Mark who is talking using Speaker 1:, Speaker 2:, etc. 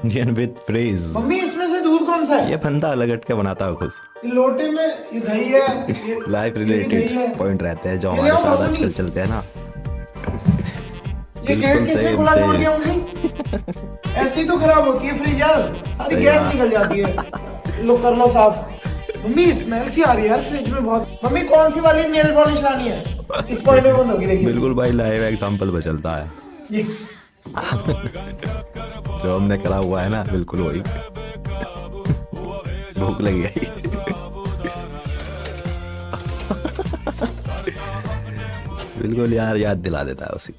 Speaker 1: Indian with phrase.
Speaker 2: Mummy इसमें से दूध कौन सा
Speaker 1: ये
Speaker 2: है?
Speaker 1: बंदा अलग हट के बनाता है खुद।
Speaker 2: ये लोटे में ये दही है।
Speaker 1: लाइफ
Speaker 2: ये भी दही
Speaker 1: रिलेटेड
Speaker 2: है।
Speaker 1: पॉइंट रहते हैं जो
Speaker 2: ये ले
Speaker 1: हमारे
Speaker 2: आओ
Speaker 1: साथ
Speaker 2: मम्मी।
Speaker 1: आजकल चलते हैं ना।
Speaker 2: ये गेट
Speaker 1: बिल्कुल
Speaker 2: किसने
Speaker 1: सेम
Speaker 2: खुला छोड़
Speaker 1: सेम।
Speaker 2: दिया मम्मी? ऐसी तो खराब होती है फ्रिज यार, सारी
Speaker 1: अरे
Speaker 2: गैस
Speaker 1: यार,
Speaker 2: निकल जाती है। लो कर लो साफ। मम्मी स्मेल सी आ रही है यार फ्रिज में बहुत। मम्मी कौन सी वाली नेल पॉलिश लानी है? इस पॉइंट में बंद होगी देखिए।
Speaker 1: बिल्कुल भाई, लाइव एग्जांपल पे चलता है।
Speaker 2: ये
Speaker 1: जो हमने करा हुआ है ना, बिल्कुल वही। भूख लगी है। बिल्कुल यार, याद दिला देता है उसी।